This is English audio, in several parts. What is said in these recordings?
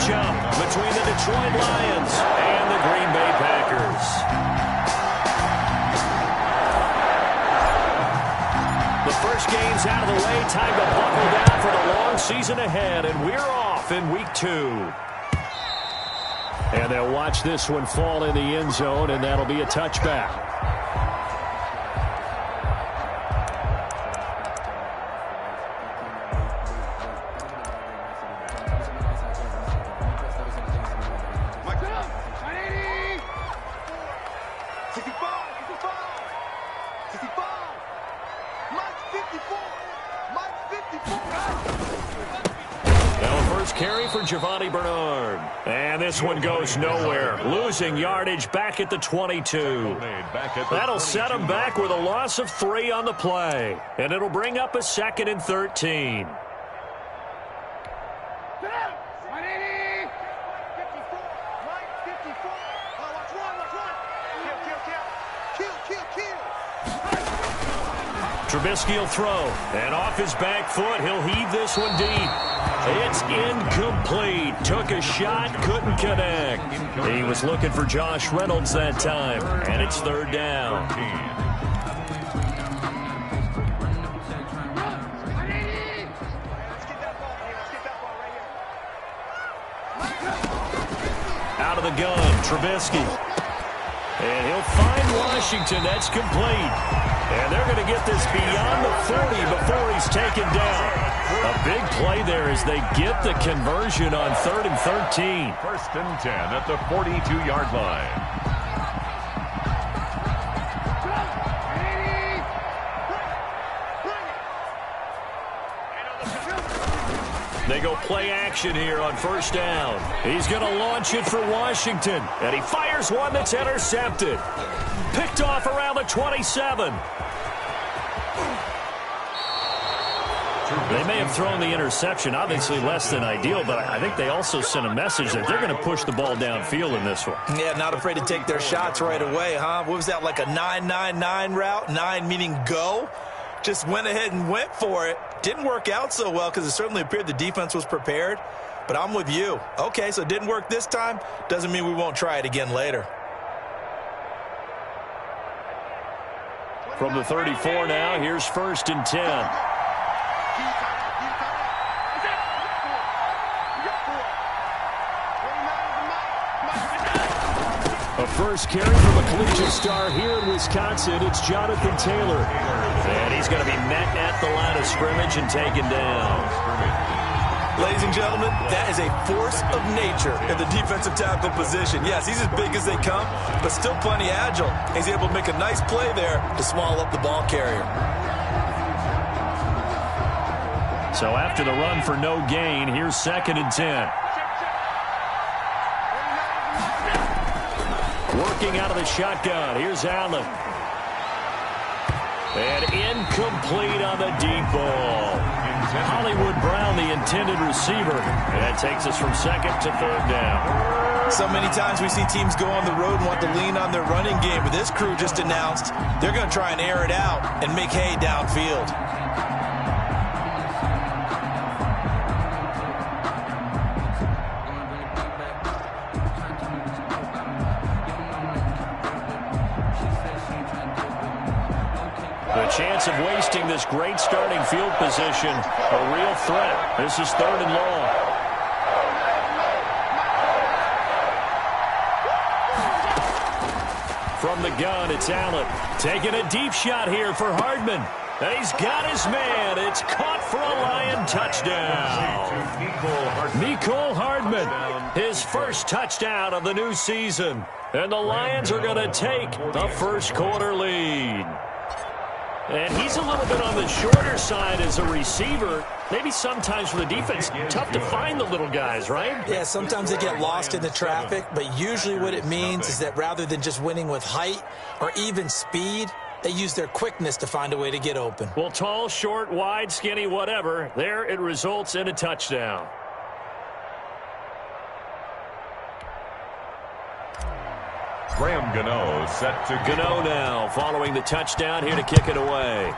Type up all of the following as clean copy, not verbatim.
matchup between the Detroit Lions and the Green Bay Packers. The first game's out of the way. Time to buckle down for the long season ahead, and we're off in week 2. And they'll watch this one fall in the end zone, and that'll be a touchback. Bernard. And this one goes nowhere. Losing yardage back at the 22. That'll set him back with a loss of 3 on the play. And it'll bring up a 2nd and 13. Trubisky will throw. And off his back foot, he'll heave this one deep. It's incomplete. Took a shot, couldn't connect. He was looking for Josh Reynolds that time, and it's 3rd down. Out of the gun, Trubisky. And he'll find Washington. That's complete. And they're going to get this beyond the 40 before he's taken down. A big play there as they get the conversion on 3rd and 13. 1st and 10 at the 42-yard line. They go play action here on 1st down. He's going to launch it for Washington. And he fires one that's intercepted. Picked off around the 27. They may have thrown the interception, obviously less than ideal, but I think they also sent a message that they're going to push the ball downfield in this one. Yeah, not afraid to take their shots right away, huh? What was that, like a 9-9-9 route? 9 meaning go? Just went ahead and went for it. Didn't work out so well because it certainly appeared the defense was prepared. But I'm with you. Okay, so it didn't work this time. Doesn't mean we won't try it again later. From the 34 now, here's 1st and 10. A first carry from a collegiate star here in Wisconsin. It's Jonathan Taylor. And he's going to be met at the line of scrimmage and taken down. Ladies and gentlemen, that is a force of nature in the defensive tackle position. Yes, he's as big as they come, but still plenty agile. He's able to make a nice play there to swallow up the ball carrier. So after the run for no gain, here's 2nd and 10. Working out of the shotgun. Here's Allen. And incomplete on the deep ball. Hollywood Brown, the intended receiver. And that takes us from 2nd to 3rd down. So many times we see teams go on the road and want to lean on their running game. But this crew just announced they're going to try and air it out and make hay downfield. The chance of wasting this great starting field position, a real threat. This is 3rd and long. From the gun, it's Allen. Taking a deep shot here for Hardman. And he's got his man. It's caught for a Lion touchdown. Mecole Hardman, his first touchdown of the new season. And the Lions are going to take the first quarter lead. And he's a little bit on the shorter side as a receiver. Maybe sometimes for the defense, tough to find the little guys, right? Yeah, sometimes they get lost in the traffic, but usually what it means is that rather than just winning with height or even speed, they use their quickness to find a way to get open. Well, tall, short, wide, skinny, whatever, there it results in a touchdown. Graham Gano set to Gano now following the touchdown here to kick it away.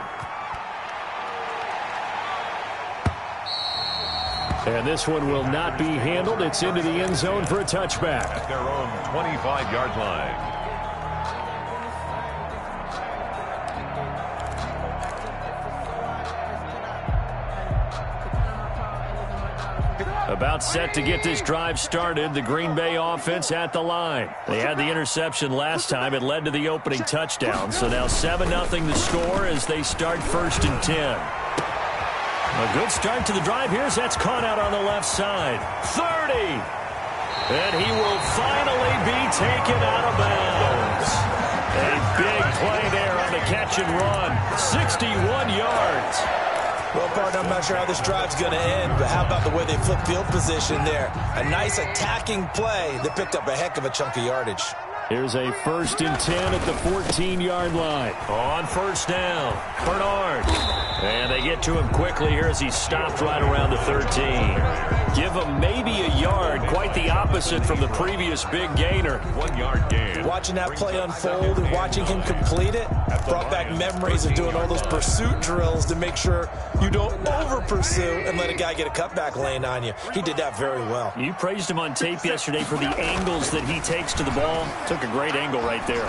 And this one will not be handled. It's into the end zone for a touchback. At their own 25-yard line. About set to get this drive started, the Green Bay offense at the line. They had the interception last time. It led to the opening touchdown. So now 7-0 the score as they start 1st and 10. A good start to the drive here as that's caught out on the left side. 30. And he will finally be taken out of bounds. A big play there on the catch and run. 61 yards. Well, partner, I'm not sure how this drive's going to end, but how about the way they flip field position there? A nice attacking play that picked up a heck of a chunk of yardage. Here's a 1st and 10 at the 14-yard line. On 1st down, Bernard. And they get to him quickly here as he stopped right around the 13. Give him maybe a yard, quite the opposite from the previous big gainer. 1-yard gain. Watching that play unfold and watching him complete it brought back memories of doing all those pursuit drills to make sure you don't over-pursue and let a guy get a cutback lane on you. He did that very well. You praised him on tape yesterday for the angles that he takes to the ball. Took a great angle right there.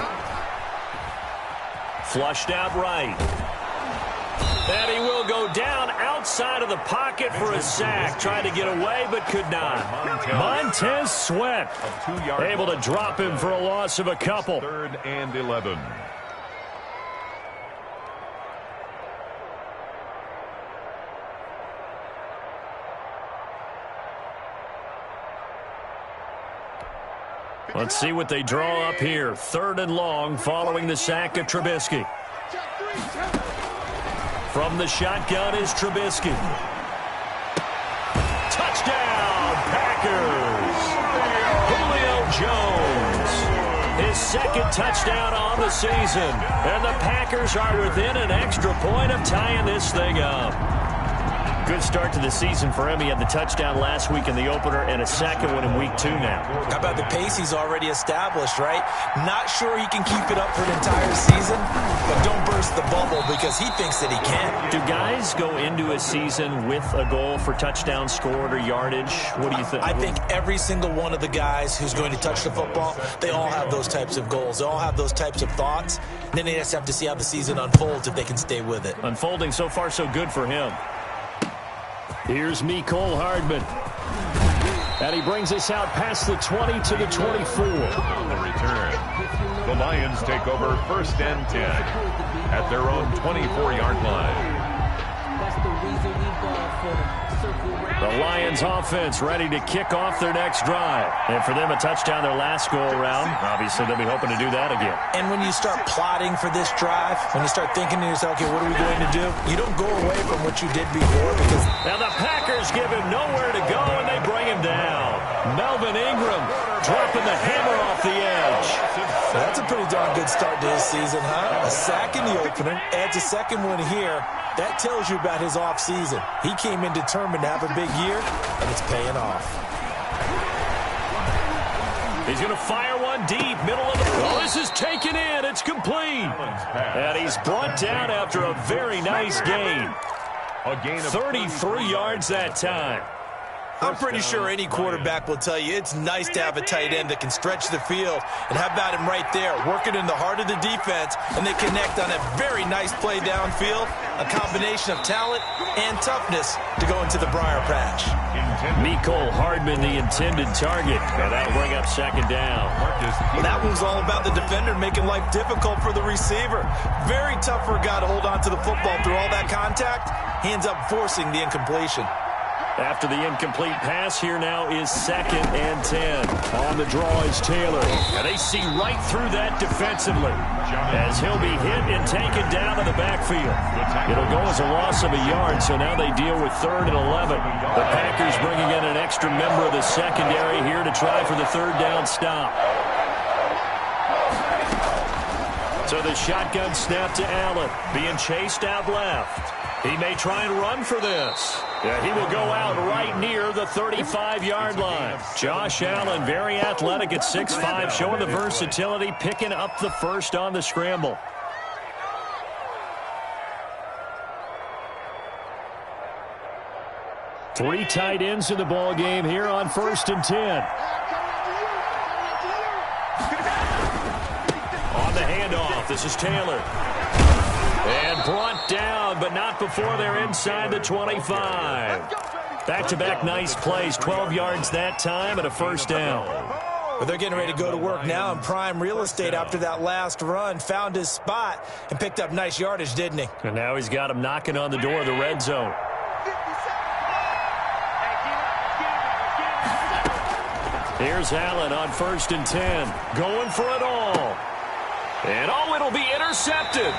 Flushed out right. And he will go down outside of the pocket for a sack. Tried to get away, but could not. Montez Sweat able to drop him for a loss of a couple. 3rd and 11. Let's see what they draw up here. 3rd and long following the sack of Trubisky. From the shotgun is Trubisky. Touchdown, Packers! Julio Jones. His 2nd touchdown on the season. And the Packers are within an extra point of tying this thing up. Good start to the season for him. He had the touchdown last week in the opener and a 2nd one in week 2 now. How about the pace he's already established, right? Not sure he can keep it up for an entire season, but don't burst the bubble because he thinks that he can. Do guys go into a season with a goal for touchdown scored or yardage? What do you think? I think every single one of the guys who's going to touch the football, they all have those types of goals. They all have those types of thoughts. And then they just have to see how the season unfolds if they can stay with it. Unfolding so far so good for him. Here's Mecole Hardman. And he brings us out past the 20 to the 24. On the return, the Lions take over 1st and 10 at their own 24-yard line. The Lions offense ready to kick off their next drive. And for them, a touchdown their last go-around. Obviously, they'll be hoping to do that again. And when you start plotting for this drive, when you start thinking to yourself, okay, what are we going to do? You don't go away from what you did before because... Now the Packers give him nowhere to go, and they bring him down. Melvin Ingram dropping the hammer off the edge. That's a pretty darn good start to his season, huh? A sack in the opener, adds a 2nd one here. That tells you about his offseason. He came in determined to have a big year, and it's paying off. He's going to fire one deep, middle of the... Oh, this is taken in. It's complete. And he's brought down after a very nice gain. A gain of 33 yards that time. I'm pretty sure any quarterback will tell you it's nice to have a tight end that can stretch the field. And how about him right there, working in the heart of the defense, and they connect on a very nice play downfield, a combination of talent and toughness to go into the briar patch. Mecole Hardman, the intended target. And that'll bring up 2nd down. Well, that was all about the defender making life difficult for the receiver. Very tough for a guy to hold on to the football through all that contact. He ends up forcing the incompletion. After the incomplete pass, here now is 2nd and 10. On the draw is Taylor. And they see right through that defensively as he'll be hit and taken down in the backfield. It'll go as a loss of a yard, so now they deal with 3rd and 11. The Packers bringing in an extra member of the secondary here to try for the 3rd down stop. So the shotgun snap to Allen, being chased out left. He may try and run for this. Yeah, he will go out right near the 35-yard line. Josh Allen, very athletic at 6'5", showing the versatility, picking up the 1st on the scramble. Three tight ends in the ball game here on 1st and 10. On the handoff, this is Taylor. And brought down, but not before they're inside the 25. Back-to-back nice plays, 12 yards that time and a first down. But they're getting ready to go to work now in prime real estate after that last run. Found his spot and picked up nice yardage, didn't he? And now he's got him knocking on the door of the red zone. Here's Allen on 1st and 10. Going for it all. And it'll be intercepted.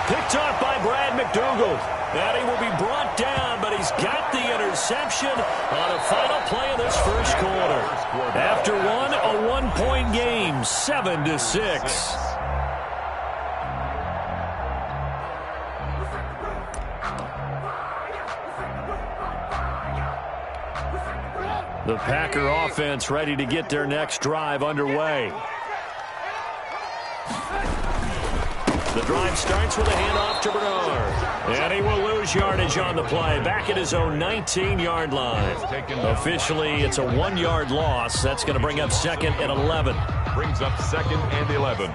Picked off by Brad McDougal. And he will be brought down, but he's got the interception on a final play of this first quarter. After a one-point game, 7-6. The Packer offense ready to get their next drive underway. The drive starts with a handoff to Bernard. And he will lose yardage on the play. Back at his own 19-yard line. Officially, it's a 1-yard loss. That's going to bring up 2nd and 11. Brings up 2nd and 11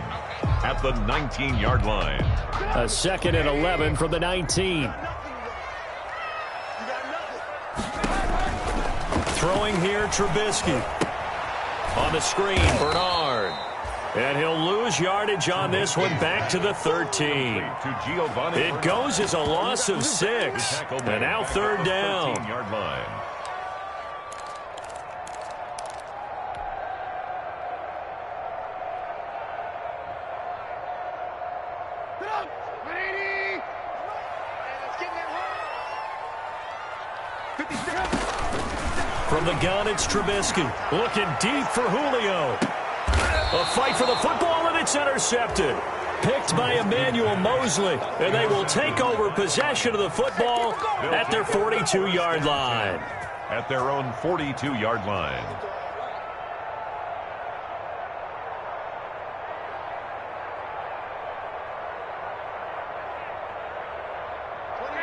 at the 19-yard line. A 2nd and 11 from the 19. Throwing here, Trubisky. On the screen, Bernard. And he'll lose yardage on this one back to the 13. It goes as a loss of 6. And now 3rd down. From the gun, it's Trubisky. Looking deep for Julio. A fight for the football, and it's intercepted. Picked by Emmanuel Mosley, and they will take over possession of the football at their 42-yard line. At their own 42-yard line.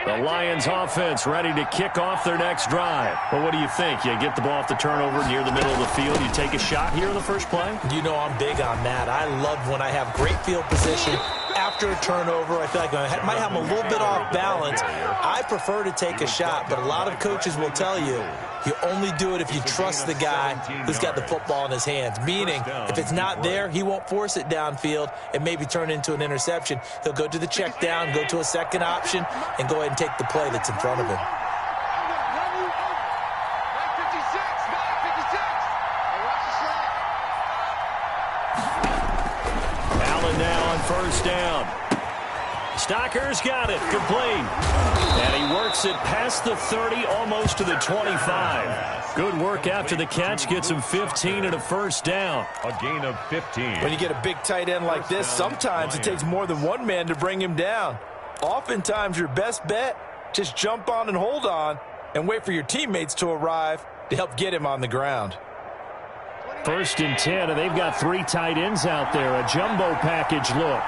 The Lions offense ready to kick off their next drive. Well, what do you think? You get the ball off the turnover near the middle of the field. You take a shot here in the first play? You know I'm big on that. I love when I have great field position after a turnover. I feel like I might have a little bit off balance. I prefer to take a shot, but a lot of coaches will tell you you only do it if you trust the guy who's got the football in his hands. Meaning, if it's not there, he won't force it downfield and maybe turn into an interception. He'll go to the check down, go to a second option, and go ahead and take the play that's in front of him. Allen now on 1st down. Stocker's got it, complete. And he works it past the 30, almost to the 25. Good work after the catch, gets him 15 and a first down. A gain of 15. When you get a big tight end like this, sometimes it takes more than one man to bring him down. Oftentimes, your best bet, just jump on and hold on and wait for your teammates to arrive to help get him on the ground. 1st and 10, and they've got 3 tight ends out there. A jumbo package look.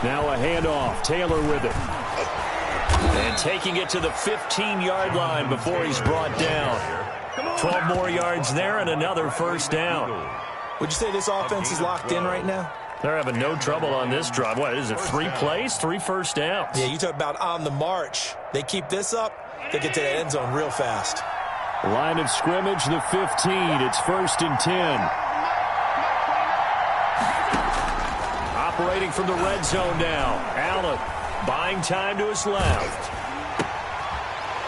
Now a handoff. Taylor with it. And taking it to the 15-yard line before he's brought down. 12 more yards there and another first down. Would you say this offense is locked in right now? They're having no trouble on this drive. What is it, 3 plays, 3 first downs? Yeah, you talk about on the march. They keep this up, they get to the end zone real fast. Line of scrimmage, the 15. It's 1st and 10. Operating from the red zone now. Allen buying time to his left.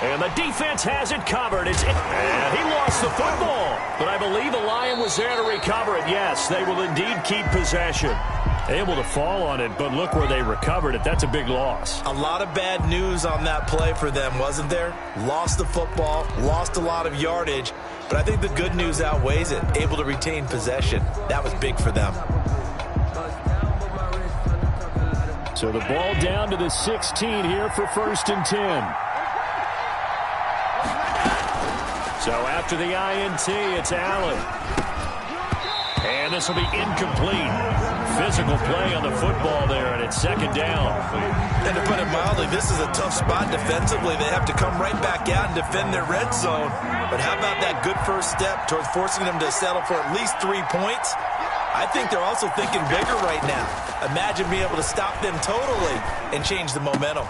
And the defense has it covered. And he lost the football. But I believe the Lion was there to recover it. Yes, they will indeed keep possession. Able to fall on it, but look where they recovered it. That's a big loss. A lot of bad news on that play for them, wasn't there? Lost the football, lost a lot of yardage. But I think the good news outweighs it. Able to retain possession. That was big for them. So the ball down to the 16 here for 1st and 10. So after the INT, it's Allen. And this will be incomplete. physical play on the football there, and it's second down. And to put it mildly, this is a tough spot defensively. They have to come right back out and defend their red zone. But how about that good first step towards forcing them to settle for at least 3 points? I think they're also thinking bigger right now. Imagine being able to stop them totally and change the momentum.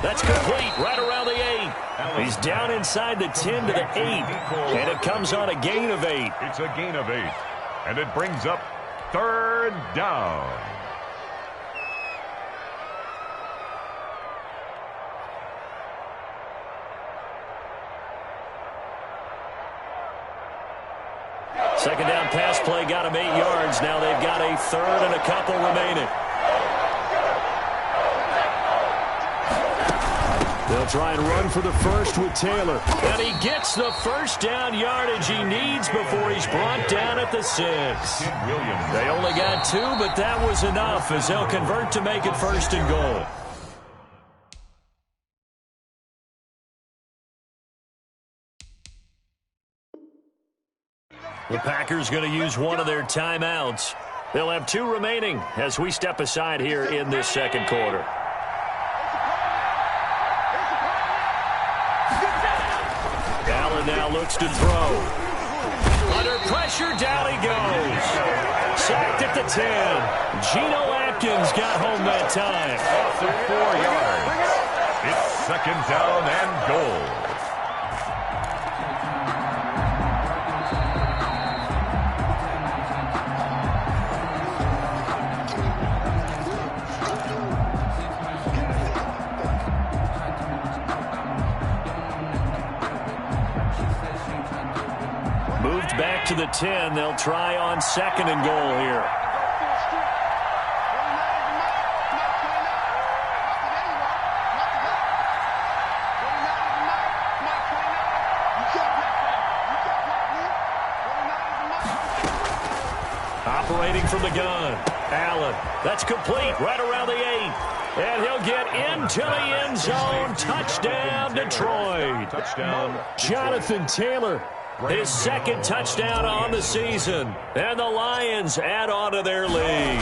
That's complete right around the 8. He's down inside the 10 to the 8, and it comes on a gain of 8. It's a gain of 8, and it brings up third down. Second down pass play got him 8 yards. Now they've got a third and a couple remaining. They'll try and run for the first with Taylor. And he gets the first down yardage he needs before he's brought down at the 6. They only got 2, but that was enough as they'll convert to make it first and goal. The Packers going to use one of their timeouts. They'll have 2 remaining as we step aside here in this second quarter. Allen now looks to throw. Under pressure, down he goes. Sacked at the 10. Geno Atkins got home that time. Loss of 4 yards. It's second down and goal. Back to the 10. They'll try on second and goal here. Operating from the gun. Allen. That's complete right around the 8. And he'll get into the end zone. Touchdown, Detroit. Touchdown. Jonathan Taylor. His second touchdown on the season. And the Lions add on to their lead.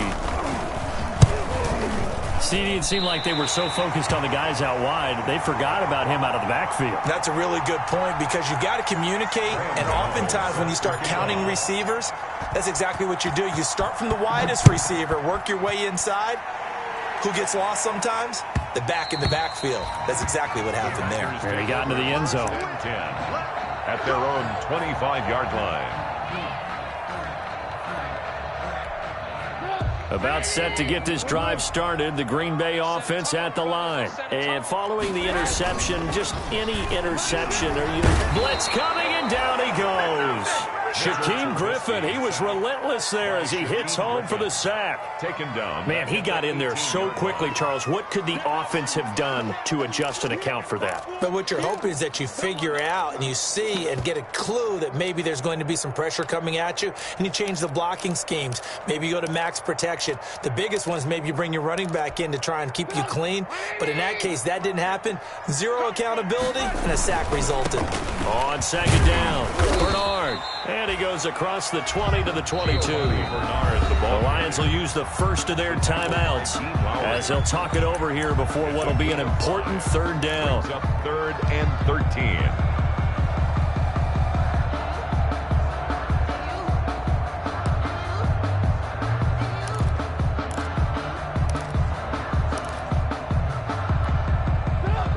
CD, it seemed like they were so focused on the guys out wide, they forgot about him out of the backfield. That's a really good point because you've got to communicate, and oftentimes when you start counting receivers, that's exactly what you do. You start from the widest receiver, work your way inside. Who gets lost sometimes? The back in the backfield. That's exactly what happened there. And he got into the end zone. 10. At their own 25-yard line. About set to get this drive started, the Green Bay offense at the line. And following the interception, just any interception, blitz coming, and down he goes. Shaquem Griffin, he was relentless there as he hits home for the sack. Taken down. Man, he got in there so quickly, Charles. What could the offense have done to adjust and account for that? But what you're hoping is that you figure out and you see and get a clue that maybe there's going to be some pressure coming at you, and you change the blocking schemes. Maybe you go to max protection. The biggest one is maybe you bring your running back in to try and keep you clean. But in that case, that didn't happen. 0 accountability, and a sack resulted. On second down, Bernard. And he goes across the 20 to the 22. The Lions will use the first of their timeouts as they'll talk it over here before what will be an important third down. Third and 13.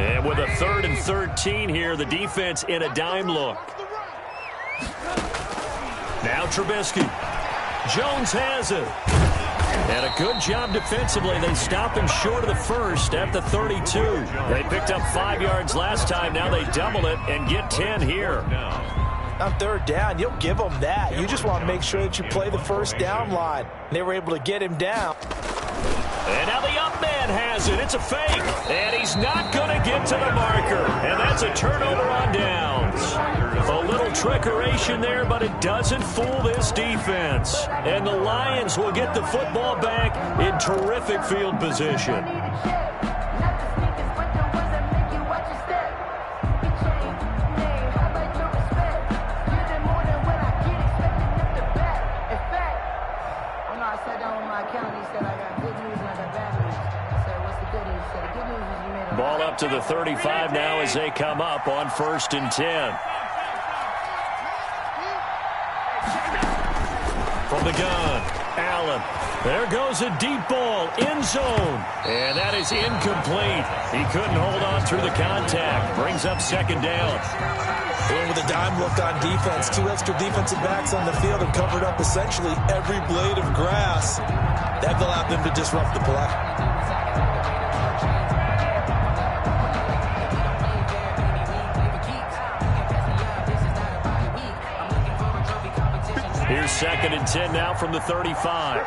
And with a third and 13 here, the defense in a dime look. Now Trubisky. Jones has it. And a good job defensively. They stop him short of the first at the 32. They picked up 5 yards last time. Now they double it and get 10 here. On third down, you'll give them that. You just want to make sure that you play the first down line. They were able to get him down. And now the up man has it. It's a fake. And he's not going to get to the marker. And that's a turnover on downs. A little trickeration there, but it doesn't fool this defense. And the Lions will get the football back in terrific field position. to the 35 now as they come up on 1st and 10. From the gun, Allen. There goes a deep ball, end zone. And that is incomplete. He couldn't hold on through the contact. Brings up 2nd down. And with a dime look on defense, 2 extra defensive backs on the field have covered up essentially every blade of grass. That allowed them to disrupt the play. Here's 2nd and 10 now from the 35.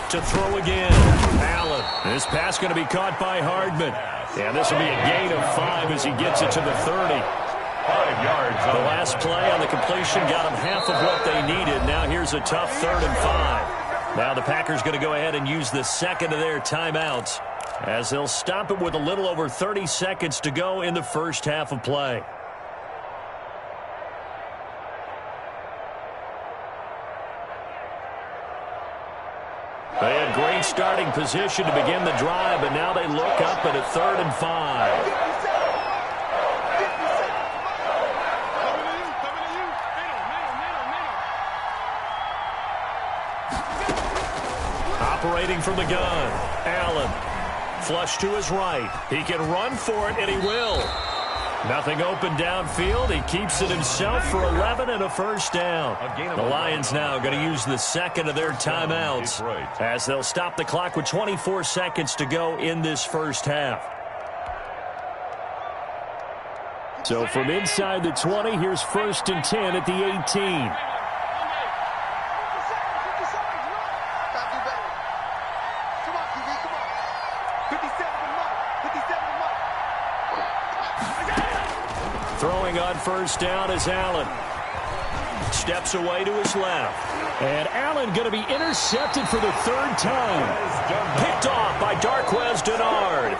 To throw again. Allen. This pass going to be caught by Hardman. And this will be a gain of 5 as he gets it to the 30. 5 yards. The last play on the completion got them half of what they needed. Now here's a tough 3rd and 5. Now the Packers going to go ahead and use the second of their timeouts as they'll stop it with a little over 30 seconds to go in the first half of play. They had great starting position to begin the drive, but now they look up at a 3rd and 5. Operating from the gun, Allen. Flush to his right. He can run for it, and he will. Nothing open downfield. He keeps it himself for 11 and a 1st down. The Lions now going to use the second of their timeouts as they'll stop the clock with 24 seconds to go in this first half. So from inside the 20, here's 1st and 10 at the 18. Throwing on 1st down is Allen. Steps away to his left. And Allen going to be intercepted for the 3rd time. Picked off by Darquez Dennard.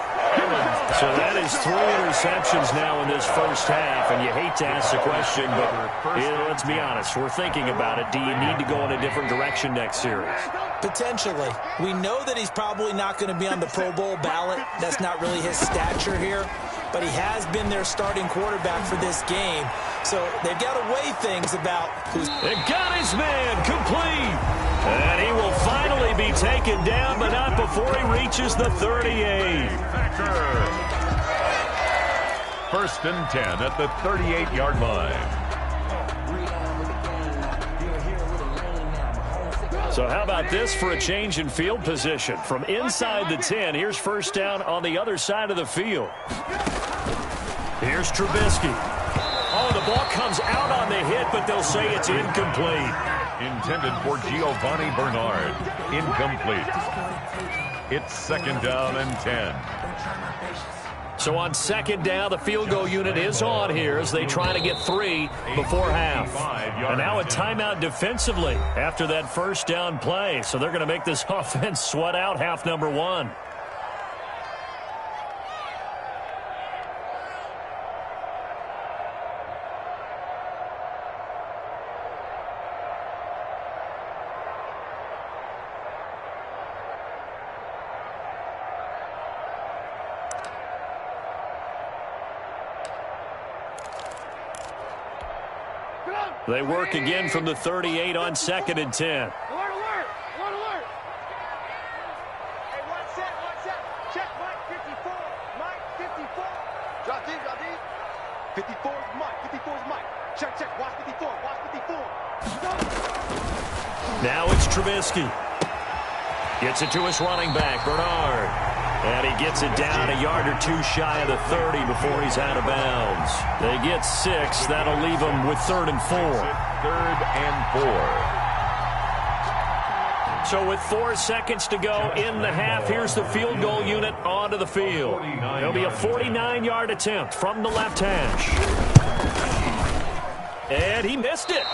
So that is 3 interceptions now in this first half. And you hate to ask the question, but let's be honest. We're thinking about it. Do you need to go in a different direction next series? Potentially. We know that he's probably not going to be on the Pro Bowl ballot. That's not really his stature here. But he has been their starting quarterback for this game. So they've got to weigh things about who's... They got his man complete. And he will finally be taken down, but not before he reaches the 38. 1st and 10 at the 38-yard line. So how about this for a change in field position? From inside the 10, here's 1st down on the other side of the field. Here's Trubisky. Oh, the ball comes out on the hit, but they'll say it's incomplete. Intended for Giovanni Bernard. Incomplete. It's 2nd down and 10. So on 2nd down, the field goal unit is on here as they try to get 3 before half. And now a timeout defensively after that 1st down play. So they're going to make this offense sweat out half number 1. They work again from the 38 on 2nd and 10. Alert, alert! Alert, alert! Hey, one set. Check Mike 54. Mike 54. Drop deep. 54 is Mike. 54 is Mike. Check. Watch 54. Now it's Trubisky. Gets it to his running back, Bernard. And he gets it down a yard or 2 shy of the 30 before he's out of bounds. They get 6. That'll leave them with 3rd and 4. 3rd and 4. So with 4 seconds to go in the half, here's the field goal unit onto the field. It'll be a 49-yard attempt from the left hash. And he missed it.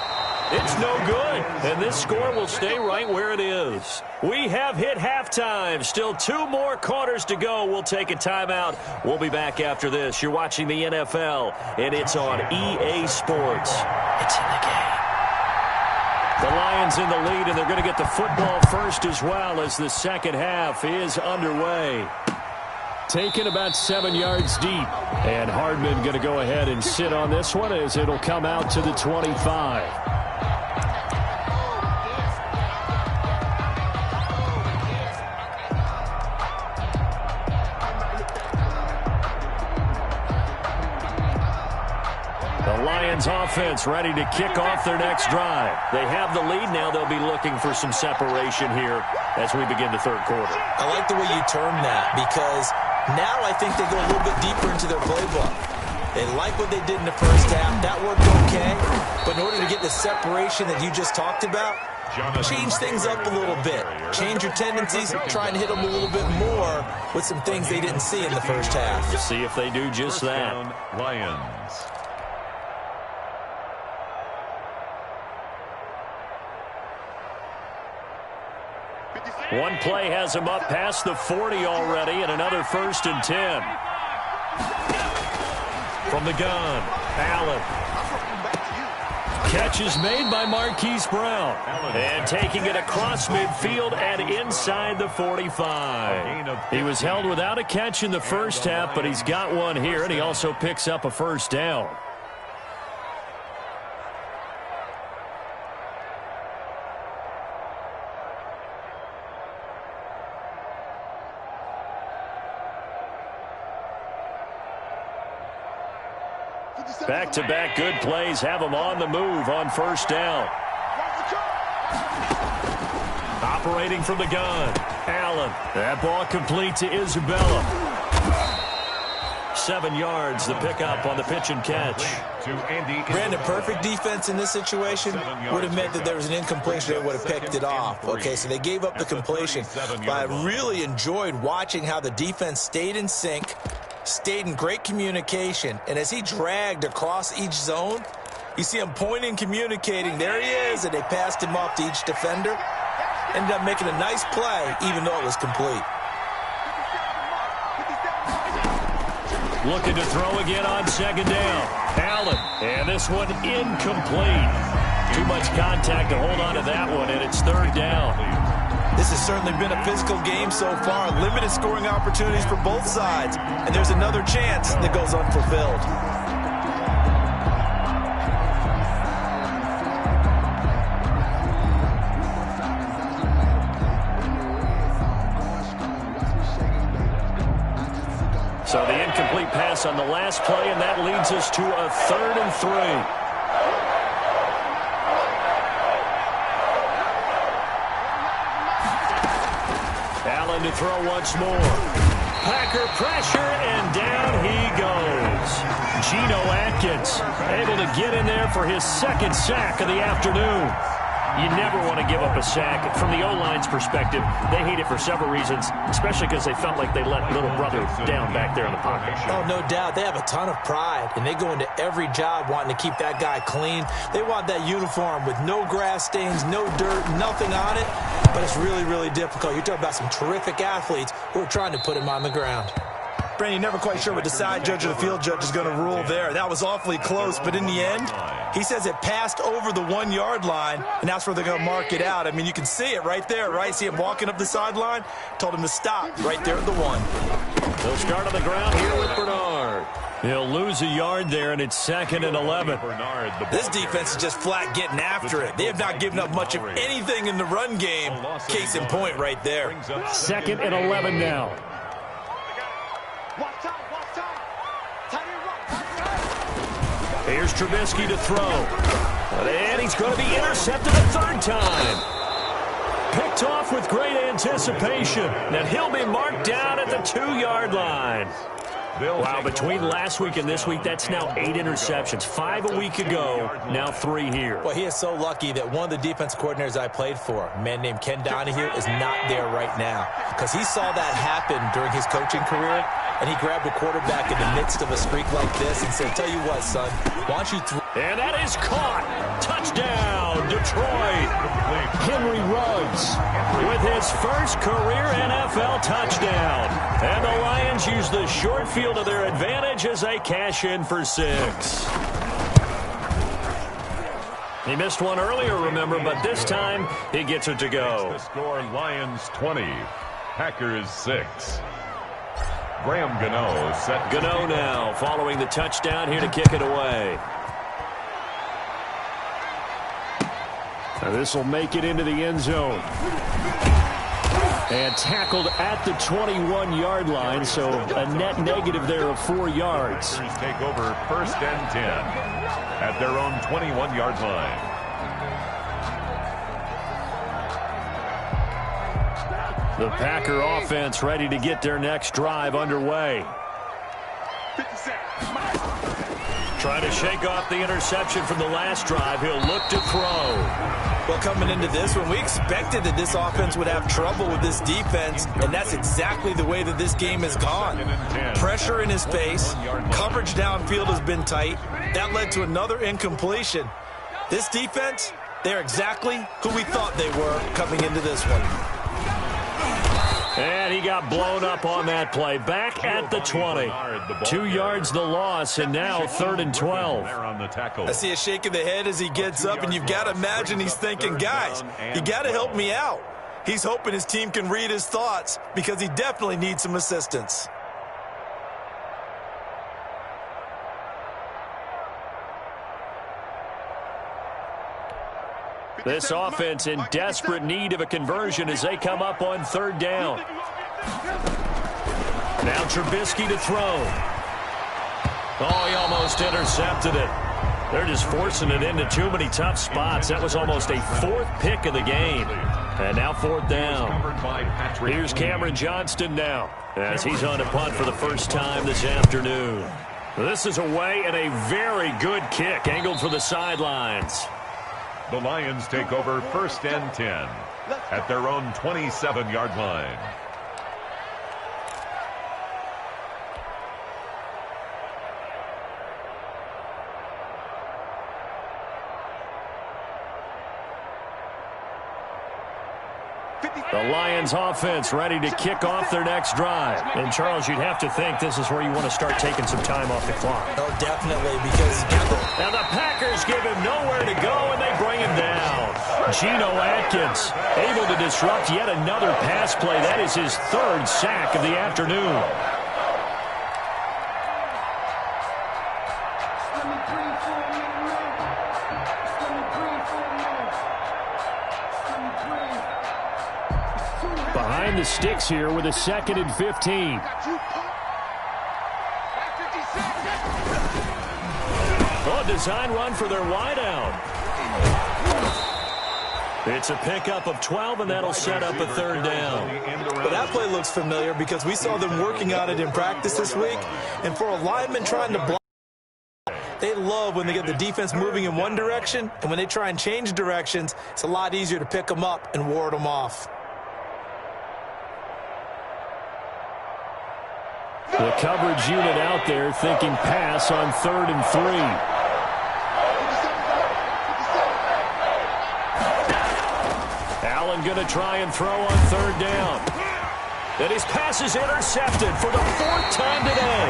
It's no good, and this score will stay right where it is. We have hit halftime. Still 2 more quarters to go. We'll take a timeout. We'll be back after this. You're watching the NFL, and it's on EA Sports. It's in the game. The Lions in the lead, and they're going to get the football first as well as the second half is underway. Taken about 7 yards deep. And Hardman going to go ahead and sit on this one as it'll come out to the 25. Offense ready to kick off their next drive. They have the lead now. They'll be looking for some separation here as we begin the third quarter. I like the way you termed that because now I think they go a little bit deeper into their playbook. They like what they did in the first half. That worked okay. But in order to get the separation that you just talked about, change things up a little bit. Change your tendencies. Try and hit them a little bit more with some things they didn't see in the first half. We'll see if they do just that. Lions. One play has him up past the 40 already, and another 1st and 10. From the gun, Allen. Catch is made by Marquise Brown. And taking it across midfield and inside the 45. He was held without a catch in the first half, but he's got one here, and he also picks up a first down. Back-to-back good plays have him on the move on first down. Operating from the gun, Allen. That ball complete to Isabella. 7 yards, the pickup on the pitch and catch. Brandon, perfect defense in this situation would have meant that there was an incompletion that would have picked it off. Okay, so they gave up the completion. But I really enjoyed watching how the defense stayed in sync, stayed in great communication, and as he dragged across each zone, you see him pointing, communicating. There he is, and they passed him off to each defender. Ended up making a nice play, even though it was complete. Looking to throw again on second down. Allen, and this one incomplete. Too much contact to hold on to that one, and it's third down. This has certainly been a physical game so far. Limited scoring opportunities for both sides. And there's another chance that goes unfulfilled. So the incomplete pass on the last play, and that leads us to a 3rd and 3. To throw once more. Packer pressure, and down he goes. Geno Atkins able to get in there for his 2nd sack of the afternoon. You never want to give up a sack. From the O-line's perspective, they hate it for several reasons, especially because they felt like they let little brother down back there in the pocket. Oh, no doubt. They have a ton of pride, and they go into every job wanting to keep that guy clean. They want that uniform with no grass stains, no dirt, nothing on it, but it's really, really difficult. You're talking about some terrific athletes who are trying to put him on the ground. Brandon, never quite sure what the side judge or the field judge is going to rule there. That was awfully close, but in the end, he says it passed over the 1 yard line, and that's where they're going to mark it out. I mean, you can see it right there, right? See him walking up the sideline? Told him to stop right there at the 1. They'll start on the ground here with Bernard. He'll lose a yard there, and it's 2nd and 11. This defense is just flat getting after it. They have not given up much of anything in the run game. Case in point right there. 2nd and 11 now. Here's Trubisky to throw. And he's going to be intercepted a 3rd time. Picked off with great anticipation. Now he'll be marked down at the 2-yard line. Wow, between last week and this week, that's now 8 interceptions. 5 a week ago, now 3 here. Well, he is so lucky that one of the defense coordinators I played for, a man named Ken Donahue, is not there right now. Because he saw that happen during his coaching career, and he grabbed a quarterback in the midst of a streak like this and said, tell you what, son, why don't you throw... And that is caught. Touchdown, Detroit. Henry Ruggs with his first career NFL touchdown. And the Lions use the short field to their advantage as they cash in for 6. He missed one earlier, remember, but this time he gets it to go. The score, Lions 20, Packers 6. Graham Gano set. Gano now following the touchdown here to kick it away. Now this will make it into the end zone. And tackled at the 21-yard line, so a net negative there of 4 yards. Packers take over 1st and 10 at their own 21-yard line. The Packer offense ready to get their next drive underway. Trying to shake off the interception from the last drive. He'll look to throw. Well, coming into this one, we expected that this offense would have trouble with this defense, and that's exactly the way that this game has gone. Pressure in his face, coverage downfield has been tight. That led to another incompletion. This defense, they're exactly who we thought they were coming into this one. And he got blown up on that play. Back at the 20. 2 yards the loss, and now 3rd and 12. I see a shake of the head as he gets up, and you've got to imagine he's thinking, guys, you got to help me out. He's hoping his team can read his thoughts because he definitely needs some assistance. This offense in desperate need of a conversion as they come up on 3rd down. Now Trubisky to throw. Oh, he almost intercepted it. They're just forcing it into too many tough spots. That was almost a 4th pick of the game. And now 4th down. Here's Cameron Johnston now as he's on a punt for the first time this afternoon. This is away and a very good kick angled for the sidelines. The Lions take over 1st and 10 at their own 27-yard line. The Lions offense ready to kick off their next drive. And, Charles, you'd have to think this is where you want to start taking some time off the clock. Oh, definitely, because now the Packers give him nowhere to go, and they bring him down. Geno Atkins able to disrupt yet another pass play. That is his 3rd sack of the afternoon. Behind the sticks here with a 2nd and 15. Oh, design run for their wideout. It's a pickup of 12, and that'll set up a 3rd down. But that play looks familiar because we saw them working on it in practice this week. And for a lineman trying to block, they love when they get the defense moving in one direction, and when they try and change directions, it's a lot easier to pick them up and ward them off. The coverage unit out there thinking pass on 3rd and 3. Allen going to try and throw on 3rd down. And his pass is intercepted for the 4th time today.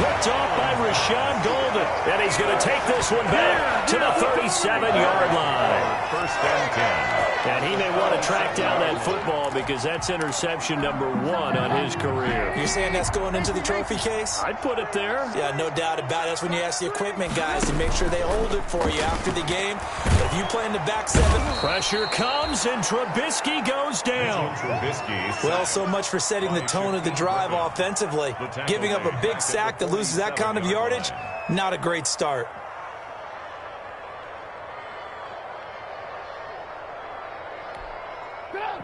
Picked off by Rashawn Golden. And he's going to take this one back to the 37-yard line. 1st and 10. And he may want to track down that football because that's interception number 1 on his career. You're saying that's going into the trophy case? I'd put it there. Yeah, no doubt about it. That's when you ask the equipment guys to make sure they hold it for you after the game. If you play in the back 7. Pressure comes, and Trubisky goes down. Well, so much for setting the tone of the drive offensively. Giving up a big sack that loses that kind of yardage, not a great start.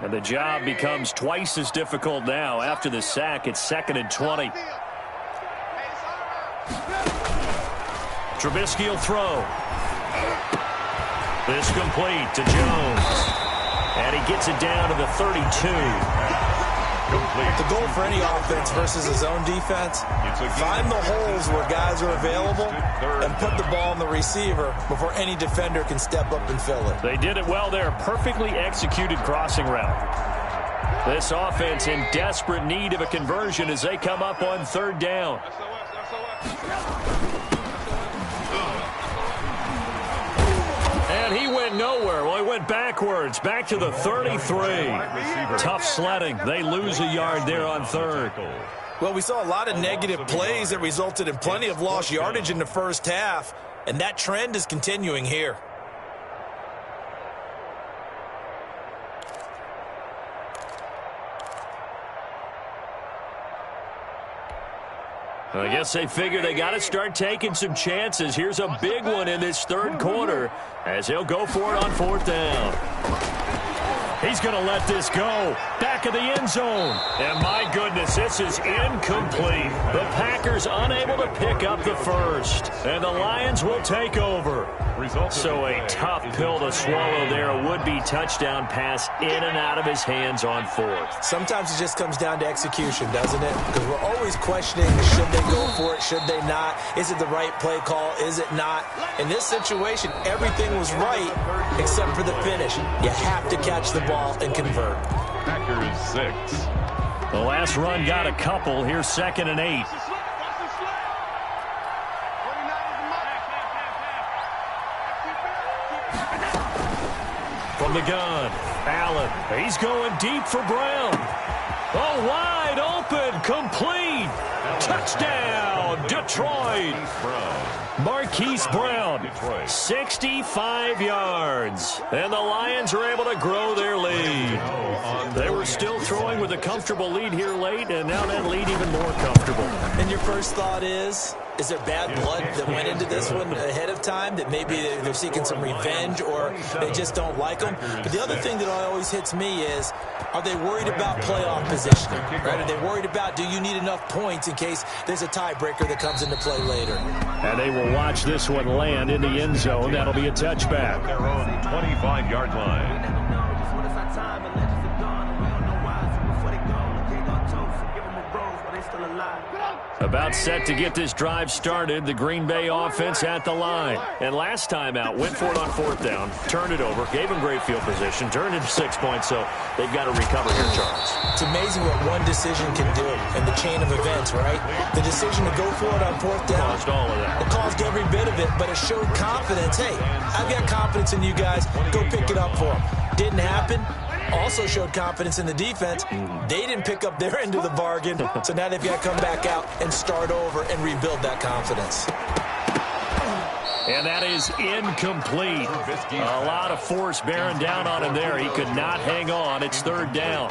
And the job becomes twice as difficult now. After the sack, it's 2nd and 20. Trubisky will throw. This complete to Jones. And he gets it down to the 32. The goal for any offense versus his own defense, find the holes where guys are available and put the ball on the receiver before any defender can step up and fill it. They did it well there. Perfectly executed crossing route. This offense in desperate need of a conversion as they come up on 3rd down. And he went nowhere. Well, he went backwards, back to the 33. Tough sledding. They lose a yard there on third. Well, we saw a lot of negative plays that resulted in plenty of lost yardage in the first half, and that trend is continuing here. I guess they figure they got to start taking some chances. Here's a big one in this third quarter as he'll go for it on fourth down. He's going to let this go. Back of the end zone. And my goodness, this is incomplete. The Packers unable to pick up the first. And the Lions will take over. So a tough pill to swallow there. A would-be touchdown pass in and out of his hands on fourth. Sometimes it just comes down to execution, doesn't it? Because we're always questioning, should they go for it, should they not? Is it the right play call, is it not? In this situation, everything was right except for the finish. You have to catch the ball and convert. Packers 6. The last run got a couple. Here's 2nd and 8. From the gun, Allen. He's going deep for Brown. Oh, wide open, complete. Touchdown, Detroit. Marquise Brown, 65 yards. And the Lions are able to grow their lead. They were still throwing with a comfortable lead here late, and now that lead even more comfortable. And your first thought is there bad blood that went into this one ahead of time, that maybe they're seeking some revenge or they just don't like them? But the other thing that always hits me is, are they worried about playoff positioning? Right? Are they worried about, do you need enough points in case there's a tiebreaker that comes into play later? And they will watch this one land in the end zone. That'll be a touchback. Their own 25-yard line. About set to get this drive started, the Green Bay offense at the line. And last time out, went for it on fourth down, turned it over, gave them great field position, turned it to 6 points, so they've got to recover here, Charles. It's amazing what one decision can do in the chain of events, right? The decision to go for it on fourth down. Caused all of that. It caused every bit of it, but it showed confidence. Hey, I've got confidence in you guys. Go pick it up for them. Didn't happen. Also showed confidence in the defense. They didn't pick up their end of the bargain, so now they've got to come back out and start over and rebuild that confidence. And that is incomplete. A lot of force bearing down on him there. He could not hang on. It's third down.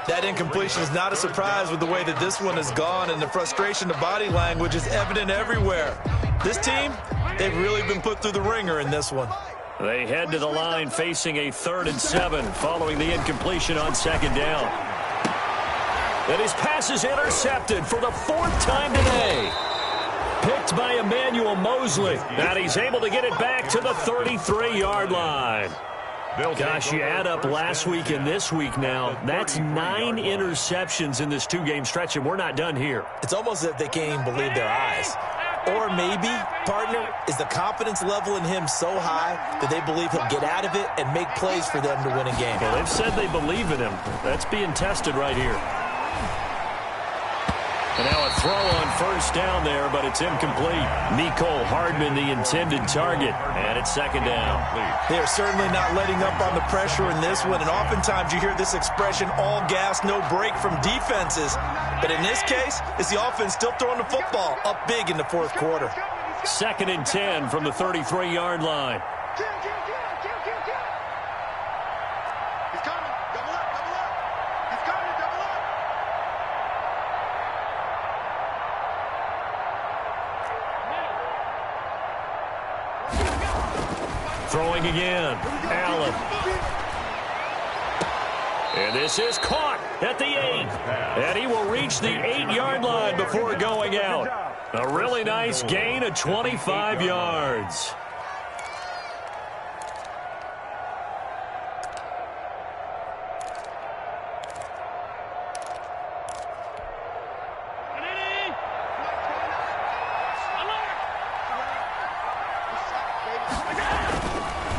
That incompletion is not a surprise with the way that this one has gone, and the frustration, the body language is evident everywhere. This team, they've really been put through the ringer in this one. They head to the line facing a 3rd and 7 following the incompletion on 2nd down. And his pass is intercepted for the 4th time today. Picked by Emmanuel Mosley. And he's able to get it back to the 33-yard line. Gosh, you add up last week and this week now, that's 9 interceptions in this 2-game stretch, and we're not done here. It's almost as if they can't even believe their eyes. Or maybe, partner, is the confidence level in him so high that they believe he'll get out of it and make plays for them to win a game. Well, they've said they believe in him. That's being tested right here. And now a throw on first down there, but it's incomplete. Mecole Hardman, the intended target, and it's 2nd down. They are certainly not letting up on the pressure in this one, and oftentimes you hear this expression, all gas, no break from defenses. But in this case, it's the offense still throwing the football up big in the 4th quarter. 2nd and 10 from the 33-yard line. He's coming. Double up, double up. He's coming, double up. Throwing again. Allen. And this is caught at the 8. And he will reach the 8-yard line before going out. A really nice gain of 25 yards.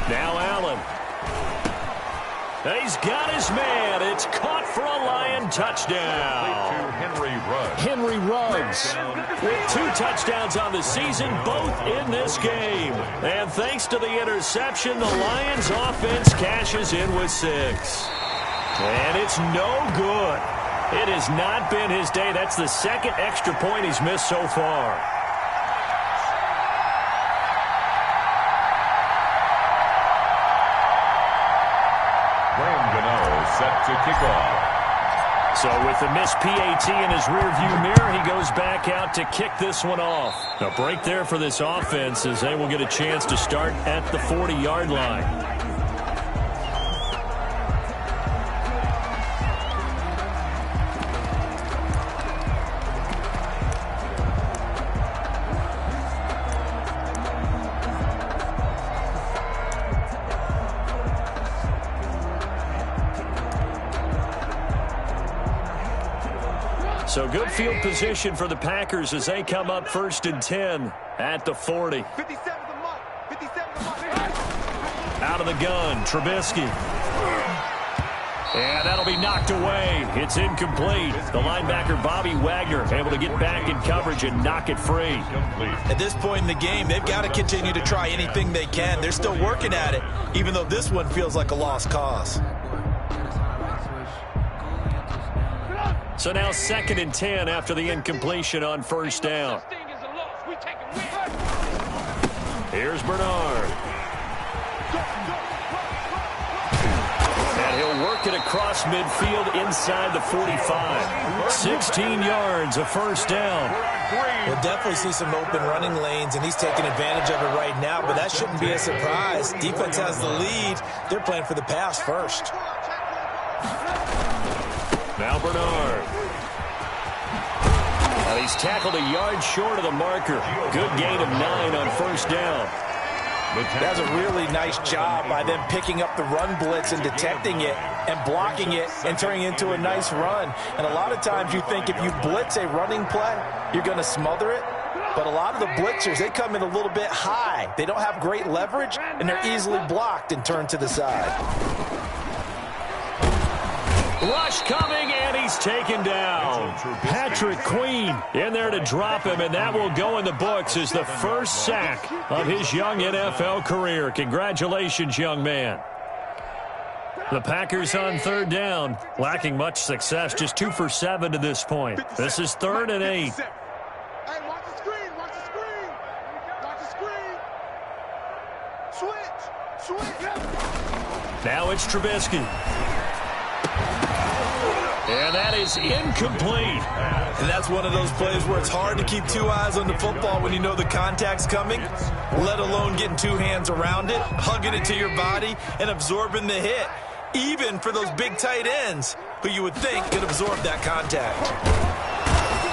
Now Allen. And he's got his man. It's caught for a Lion touchdown. To Henry Ruggs. Henry Ruggs Lions. With 2 touchdowns on the season, both in this game. And thanks to the interception, the Lions offense cashes in with 6. And it's no good. It has not been his day. That's the second extra point he's missed so far. Set to kick off. So with the missed PAT in his rearview mirror, he goes back out to kick this one off. A break there for this offense as they will get a chance to start at the 40-yard line. So good field position for the Packers as they come up 1st and 10 at the 40. 57 the mark. 57 the mark. Out of the gun, Trubisky. And that'll be knocked away. It's incomplete. The linebacker, Bobby Wagner, able to get back in coverage and knock it free. At this point in the game, they've got to continue to try anything they can. They're still working at it, even though this one feels like a lost cause. So now 2nd and 10 after the incompletion on 1st down. Here's Bernard. And he'll work it across midfield inside the 45. 16 yards, a 1st down. We'll definitely see some open running lanes, and he's taking advantage of it right now, but that shouldn't be a surprise. Defense has the lead. They're playing for the pass first. Now Bernard. And he's tackled a yard short of the marker. Good gain of 9 on 1st down. That's a really nice job by them picking up the run blitz and detecting it and blocking it and turning it into a nice run. And a lot of times you think if you blitz a running play, you're going to smother it. But a lot of the blitzers, they come in a little bit high. They don't have great leverage, and they're easily blocked and turned to the side. Rush coming, and he's taken down. Patrick Queen in there to drop him, and that will go in the books as the first sack of his young NFL career. Congratulations, young man. The Packers on 3rd down, lacking much success, just 2 for 7 to this point. This is 3rd and 8. Hey, watch the screen, watch the screen. Watch the screen. Switch. Now it's Trubisky. And that is incomplete. And that's one of those plays where it's hard to keep 2 eyes on the football when you know the contact's coming, let alone getting 2 hands around it, hugging it to your body, and absorbing the hit, even for those big tight ends who you would think could absorb that contact.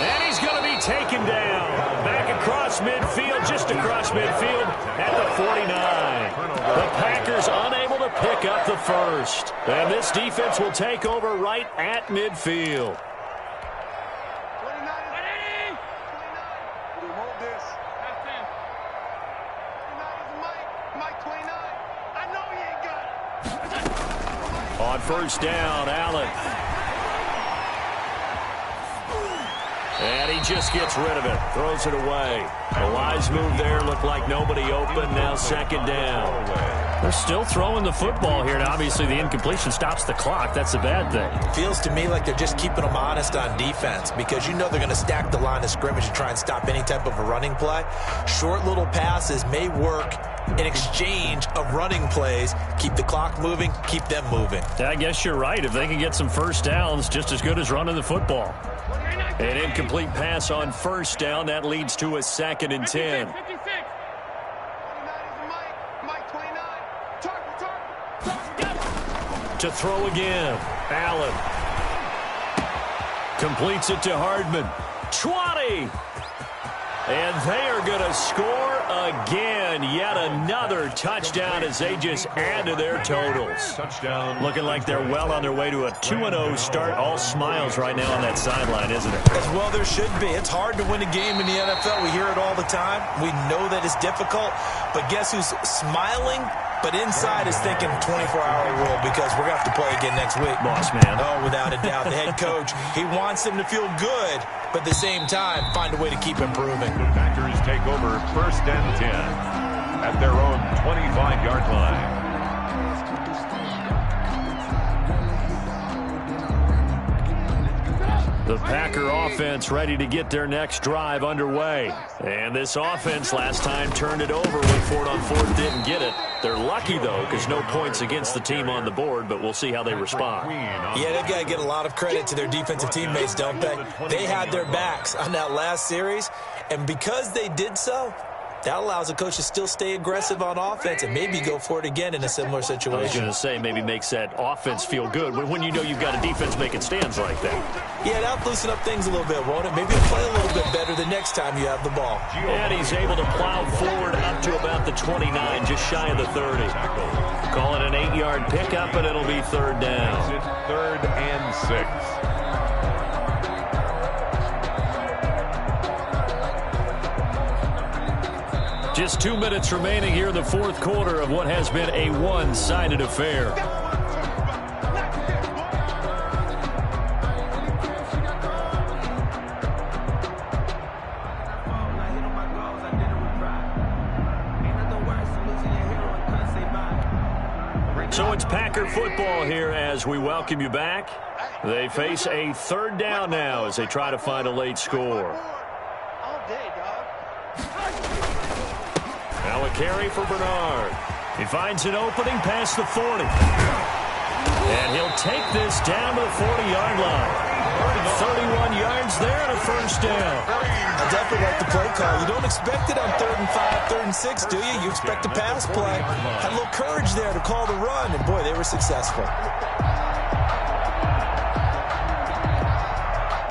And he's going to be taken down. Back across midfield, just across midfield at the 49. The Packers unable to pick up the first. And this defense will take over right at midfield. 29. Hold this. 29 is Mike 29. I know he ain't got it. On 1st down, Allen. And he just gets rid of it, throws it away. A wise move there, looked like nobody open, now 2nd down. They're still throwing the football here, and obviously the incompletion stops the clock. That's a bad thing. Feels to me like they're just keeping them honest on defense because you know they're going to stack the line of scrimmage and try and stop any type of a running play. Short little passes may work in exchange of running plays. Keep the clock moving, keep them moving. I guess you're right. If they can get some 1st downs, just as good as running the football. An incomplete pass on 1st down. That leads to a 2nd and 10. 59 is Mike 29. Target. To throw again. Allen. Completes it to Hardman. 20. And they are going to score again. Yet another touchdown as they just add to their totals. Touchdown. Looking like they're well on their way to a 2-0 start. All smiles right now on that sideline, isn't it? As well there should be. It's hard to win a game in the NFL. We hear it all the time. We know that it's difficult. But guess who's smiling But inside is thinking 24-hour rule because we're going to have to play again next week. Boss man. Oh, without a doubt. The head coach, he wants them to feel good, but at the same time, find a way to keep improving. The Packers take over 1st and 10 at their own 25-yard line. The Packer offense ready to get their next drive underway. And this offense last time turned it over when 4-on-4 didn't get it. They're lucky, though, because no points against the team on the board, but we'll see how they respond. Yeah, they've got to get a lot of credit to their defensive teammates, don't they? They had their backs on that last series, and because they did so, that allows the coach to still stay aggressive on offense and maybe go for it again in a similar situation. I was going to say maybe makes that offense feel good when you know you've got a defense making stands like that. Yeah, that'll loosen up things a little bit, won't it? Maybe you'll play a little bit better the next time you have the ball. And he's able to plow forward up to about the 29, just shy of the 30. Call it an 8-yard pickup, and it'll be 3rd down. It's 3rd and 6. Just 2 minutes remaining here in the 4th quarter of what has been a one-sided affair. So it's Packer football here as we welcome you back. They face a 3rd down now as they try to find a late score. Now a carry for Bernard. He finds an opening past the 40. And he'll take this down to the 40-yard line. 31 yards there and a 1st down. I definitely like the play call. You don't expect it on 3rd and 5, 3rd and 6, do you? You expect a pass play. Had a little courage there to call the run, and boy, they were successful.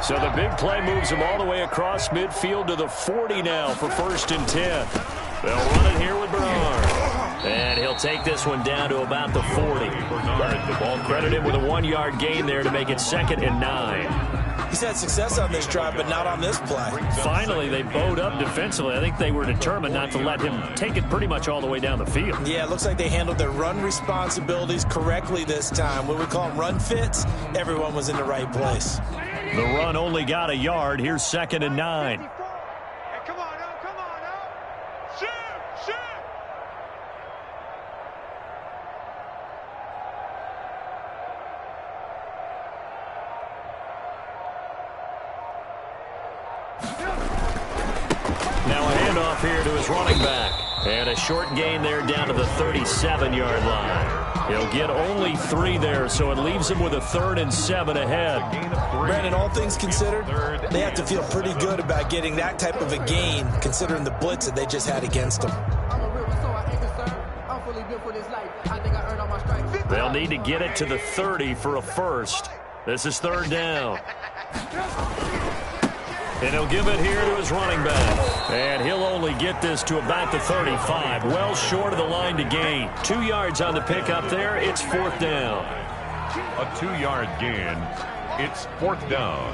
So the big play moves him all the way across midfield to the 40 now for 1st and 10. They'll run it here with Bernard. And he'll take this one down to about the 40. Bernard, the ball credited with a 1-yard gain there to make it 2nd and 9. He's had success on this drive, but not on this play. Finally, they bowed up defensively. I think they were determined not to let him take it pretty much all the way down the field. Yeah, it looks like they handled their run responsibilities correctly this time. When we call them run fits, everyone was in the right place. The run only got a yard. Here's 2nd and 9. Now a handoff here to his running back. And a short gain there down to the 37-yard line. He'll get only 3 there, so it leaves him with a 3rd and 7 ahead. Brandon, all things considered, they have to feel pretty good about getting that type of a gain, considering the blitz that they just had against them. They'll need to get it to the 30 for a 1st. This is 3rd down. And he'll give it here to his running back. And he'll only get this to about the 35. Well short of the line to gain. 2 yards on the pickup there. It's 4th down. A 2-yard gain. It's 4th down.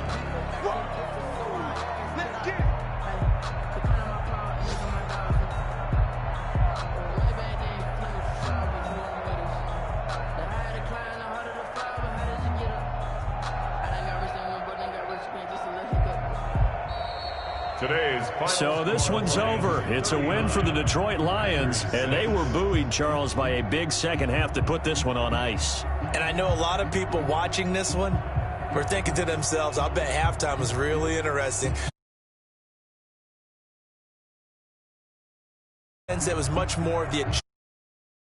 So this one's over. It's a win for the Detroit Lions, and they were buoyed, Charles, by a big second half to put this one on ice. And I know a lot of people watching this one were thinking to themselves, I'll bet halftime was really interesting. It was much more of the